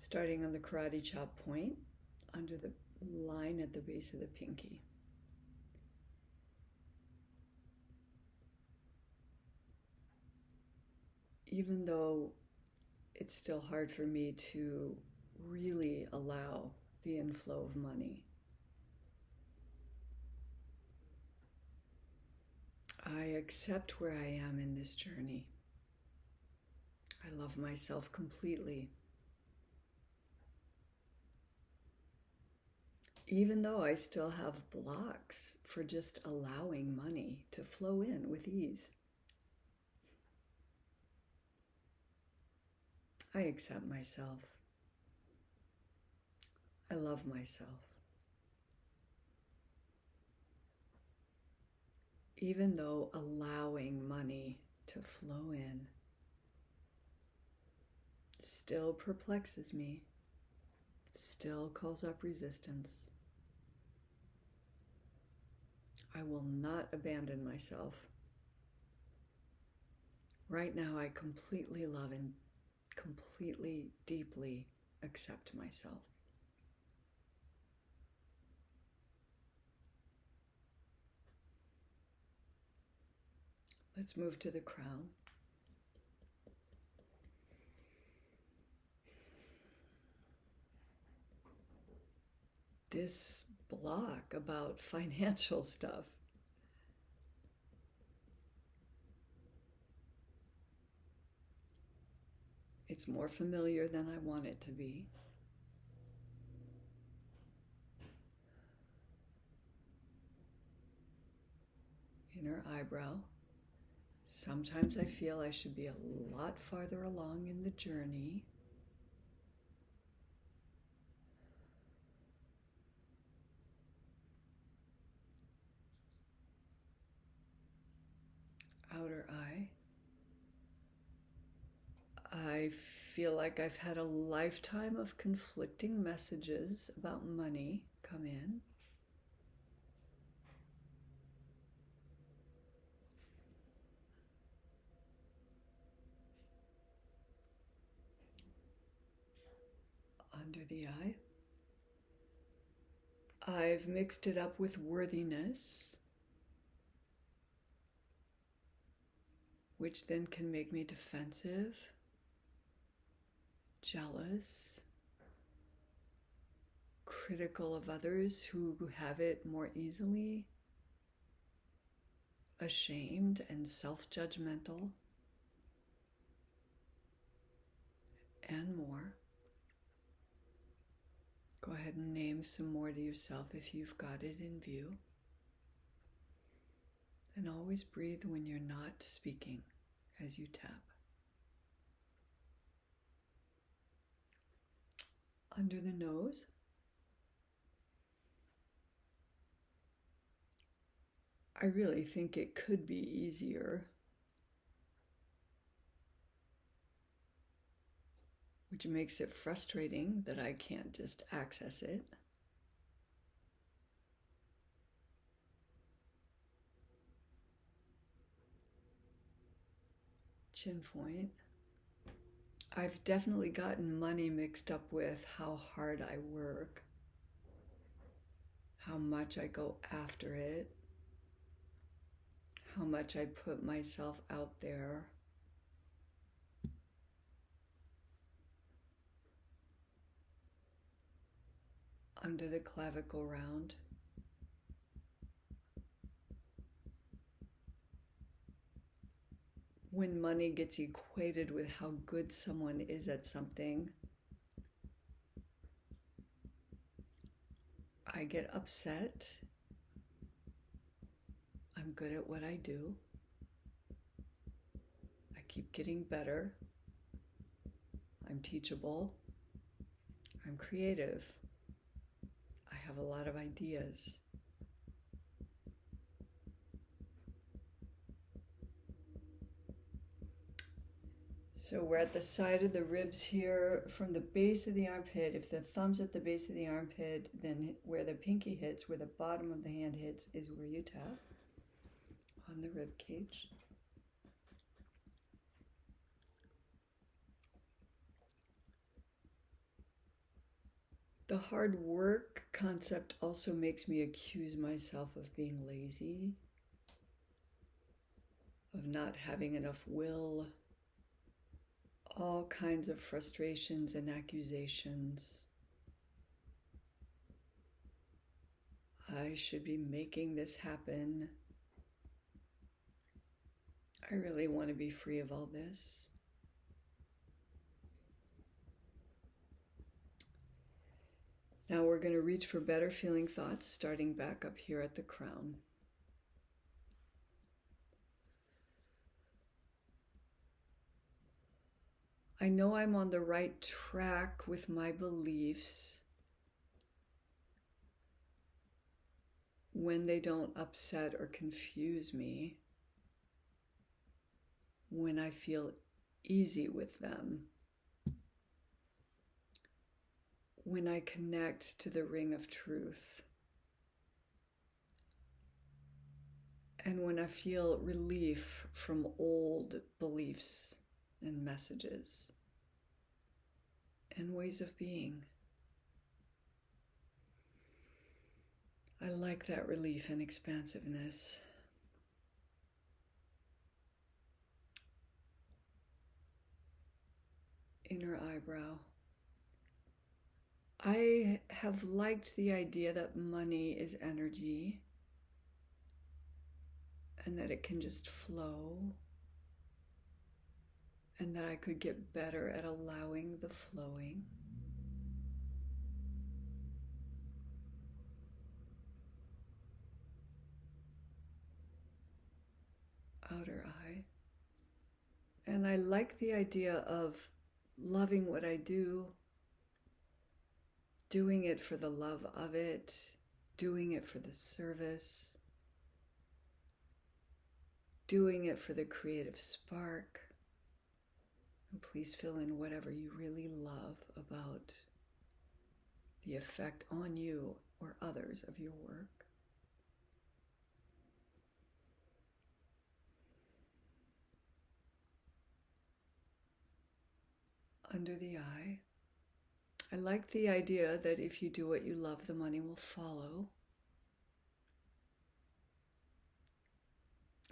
Starting on the karate chop point under the line at the base of the pinky. Even though it's still hard for me to really allow the inflow of money, I accept where I am in this journey. I love myself completely. Even though I still have blocks for just allowing money to flow in with ease. I accept myself. I love myself. Even though allowing money to flow in still perplexes me, still calls up resistance, I will not abandon myself. Right now, I completely love and completely, deeply accept myself. Let's move to the crown. This block about financial stuff. It's more familiar than I want it to be. Inner eyebrow. Sometimes I feel I should be a lot farther along in the journey. Outer eye. I feel like I've had a lifetime of conflicting messages about money come in. Under the eye. I've mixed it up with worthiness, which then can make me defensive, jealous, critical of others who have it more easily, ashamed and self-judgmental, and more. Go ahead and name some more to yourself if you've got it in view. And always breathe when you're not speaking as you tap. Under the nose. I really think it could be easier, which makes it frustrating that I can't just access it. Chin point. I've definitely gotten money mixed up with how hard I work, how much I go after it, how much I put myself out there. Under the clavicle round. When money gets equated with how good someone is at something, I get upset. I'm good at what I do. I keep getting better. I'm teachable. I'm creative. I have a lot of ideas. So we're at the side of the ribs here from the base of the armpit. If the thumb's at the base of the armpit, then where the pinky hits, where the bottom of the hand hits, is where you tap on the rib cage. The hard work concept also makes me accuse myself of being lazy, of not having enough will, all kinds of frustrations and accusations. I should be making this happen. I really want to be free of all this. Now we're going to reach for better feeling thoughts, starting back up here at the crown. I know I'm on the right track with my beliefs when they don't upset or confuse me, when I feel easy with them, when I connect to the ring of truth, and when I feel relief from old beliefs and messages and ways of being. I like that relief and expansiveness. Inner eyebrow. I have liked the idea that money is energy and that it can just flow, and that I could get better at allowing the flowing. Outer eye. And I like the idea of loving what I do, doing it for the love of it, doing it for the service, doing it for the creative spark. And please fill in whatever you really love about the effect on you or others of your work. Under the eye. I like the idea that if you do what you love, the money will follow.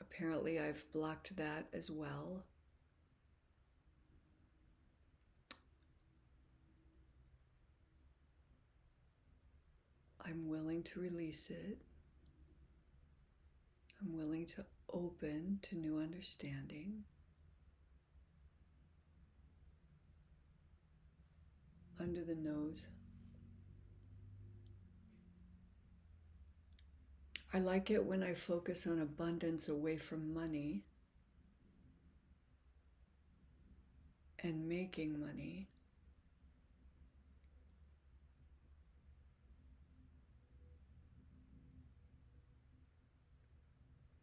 Apparently, I've blocked that as well. I'm willing to release it. I'm willing to open to new understanding. Under the nose. I like it when I focus on abundance away from money and making money.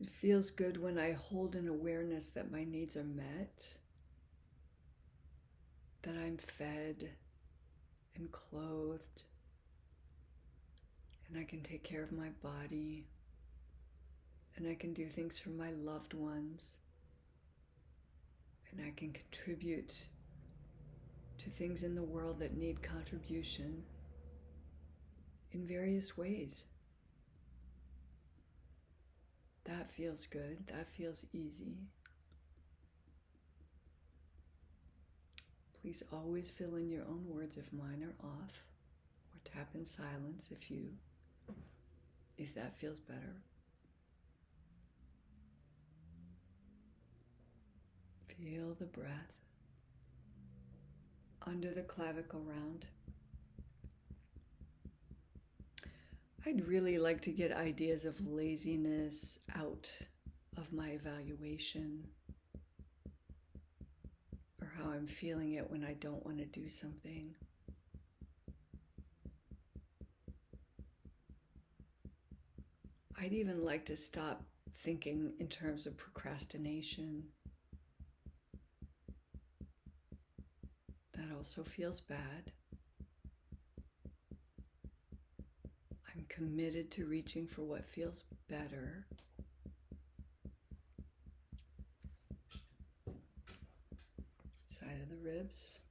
It feels good when I hold an awareness that my needs are met, that I'm fed and clothed, and I can take care of my body, and I can do things for my loved ones, and I can contribute to things in the world that need contribution in various ways. That feels good. That feels easy. Please always fill in your own words if mine are off, or tap in silence if that feels better. Feel the breath under the clavicle round. I'd really like to get ideas of laziness out of my evaluation, or how I'm feeling it when I don't want to do something. I'd even like to stop thinking in terms of procrastination. That also feels bad. I'm committed to reaching for what feels better. Side of the ribs.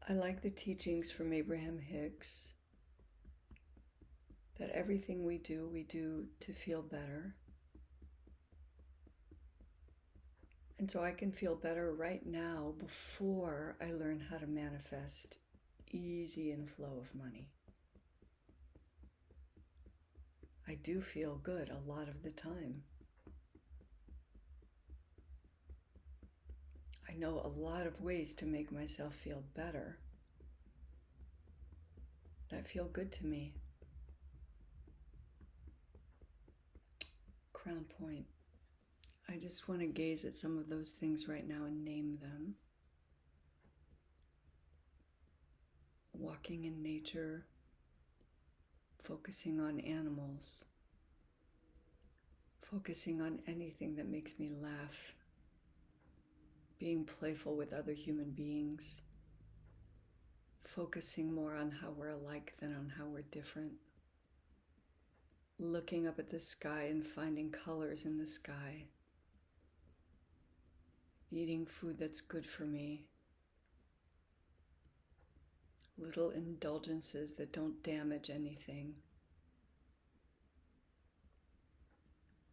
I like the teachings from Abraham-Hicks that everything we do to feel better. And so I can feel better right now before I learn how to manifest easy inflow of money. I do feel good a lot of the time. I know a lot of ways to make myself feel better that feel good to me. Crown point. I just want to gaze at some of those things right now and name them. Walking in nature, focusing on animals, focusing on anything that makes me laugh, being playful with other human beings, focusing more on how we're alike than on how we're different, looking up at the sky and finding colors in the sky, eating food that's good for me, little indulgences that don't damage anything.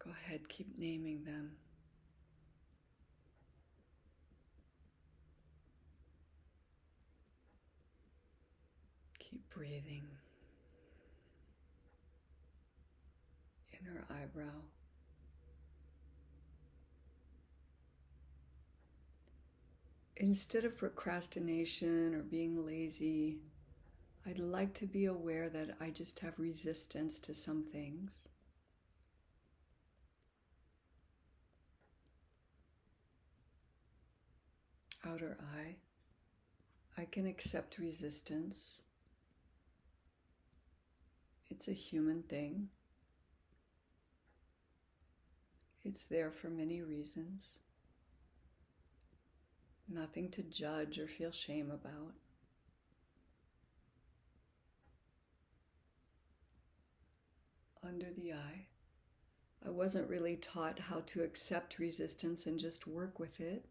Go ahead, keep naming them. Keep breathing. Inner eyebrow. Instead of procrastination or being lazy, I'd like to be aware that I just have resistance to some things. Outer eye. I can accept resistance. It's a human thing. It's there for many reasons. Nothing to judge or feel shame about. Under the eye. I wasn't really taught how to accept resistance and just work with it.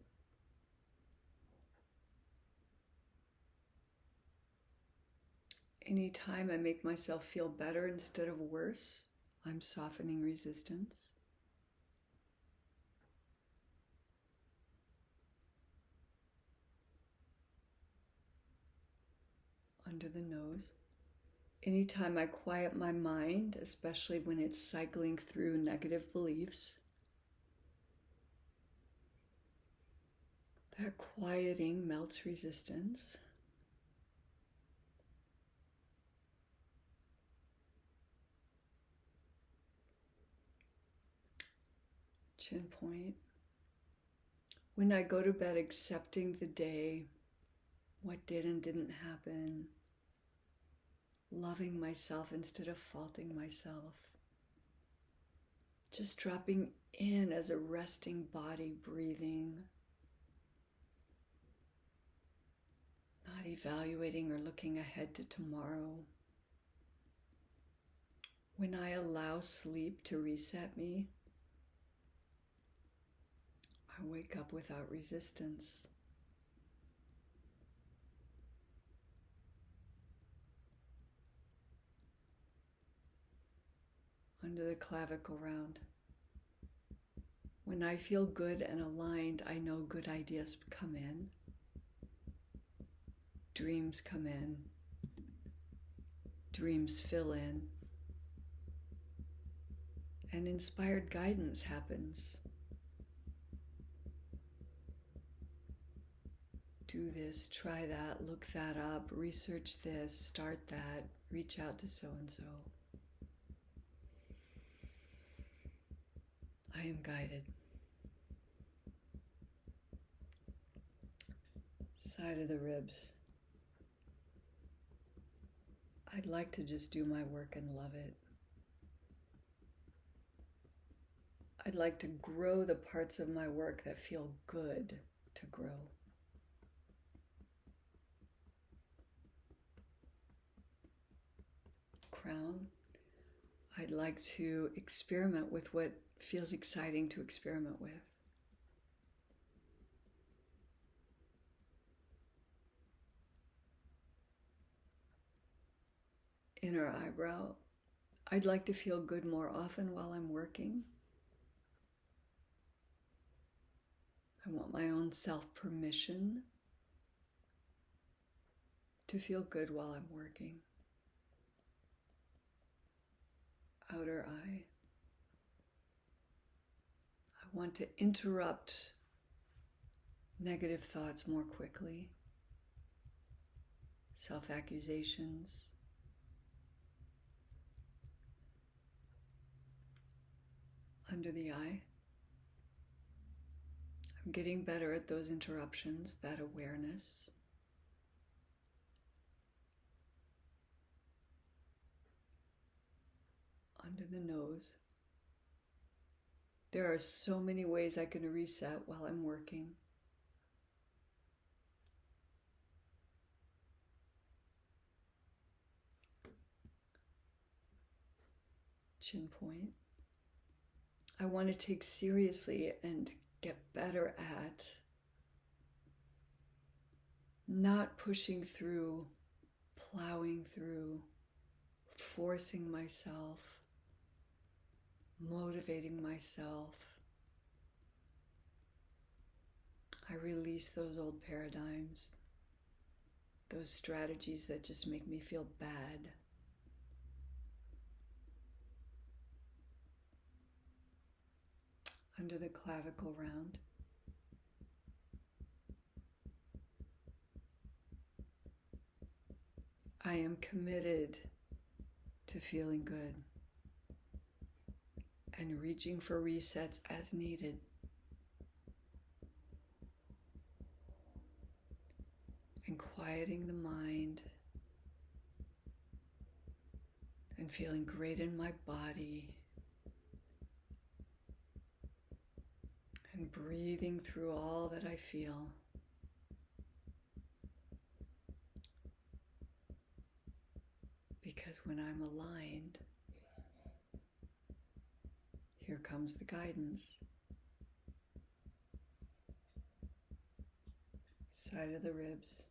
Anytime I make myself feel better instead of worse, I'm softening resistance. Under the nose. Anytime I quiet my mind, especially when it's cycling through negative beliefs, that quieting melts resistance. Chin point. When I go to bed accepting the day, what did and didn't happen, loving myself instead of faulting myself, just dropping in as a resting body, breathing, not evaluating or looking ahead to tomorrow. When I allow sleep to reset me, I wake up without resistance. Under the clavicle round. When I feel good and aligned, I know good ideas come in. Dreams come in. Dreams fill in. And inspired guidance happens. Do this, try that, look that up, research this, start that, reach out to so-and-so. I am guided. Side of the ribs. I'd like to just do my work and love it. I'd like to grow the parts of my work that feel good to grow. Crown. I'd like to experiment with what feels exciting to experiment with. inner eyebrow. I'd like to feel good more often while I'm working. I want my own self-permission to feel good while I'm working. Outer eye. I want to interrupt negative thoughts more quickly. Self-accusations. Under the eye. I'm getting better at those interruptions, that awareness. Under the nose. There are so many ways I can reset while I'm working. Chin point. I want to take seriously and get better at not pushing through, plowing through, forcing myself, motivating myself. I release those old paradigms, those strategies that just make me feel bad. Under the clavicle round. I am committed to feeling good and reaching for resets as needed. And quieting the mind and feeling great in my body and breathing through all that I feel. Because when I'm aligned, here comes the guidance. Side of the ribs.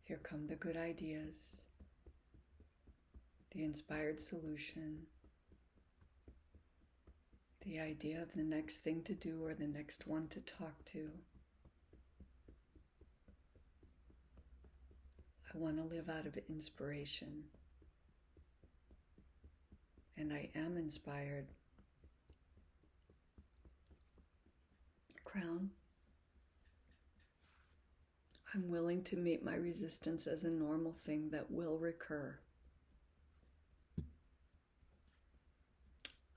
Here come the good ideas. The inspired solution. The idea of the next thing to do or the next one to talk to. I want to live out of inspiration. And I am inspired. Crown. I'm willing to meet my resistance as a normal thing that will recur.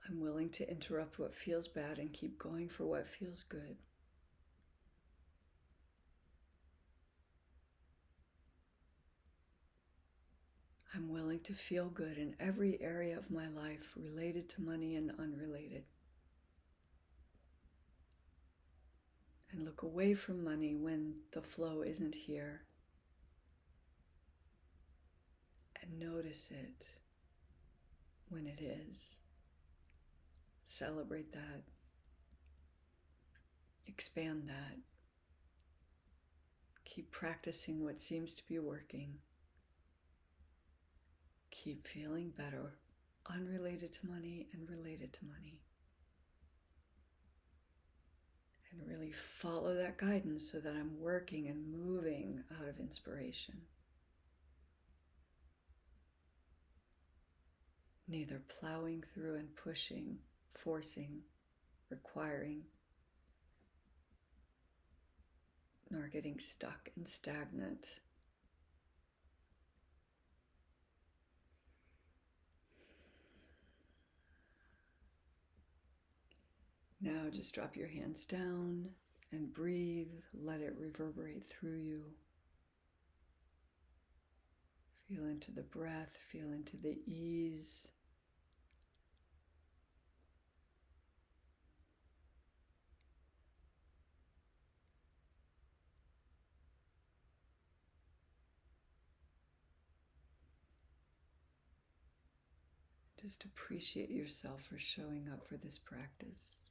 I'm willing to interrupt what feels bad and keep going for what feels good. I'm willing to feel good in every area of my life related to money and unrelated. And look away from money when the flow isn't here. And notice it when it is. Celebrate that. Expand that. Keep practicing what seems to be working. Keep feeling better, unrelated to money and related to money. And really follow that guidance so that I'm working and moving out of inspiration. Neither plowing through and pushing, forcing, requiring, nor getting stuck and stagnant. Now just drop your hands down and breathe. Let it reverberate through you. Feel into the breath, feel into the ease. Just appreciate yourself for showing up for this practice.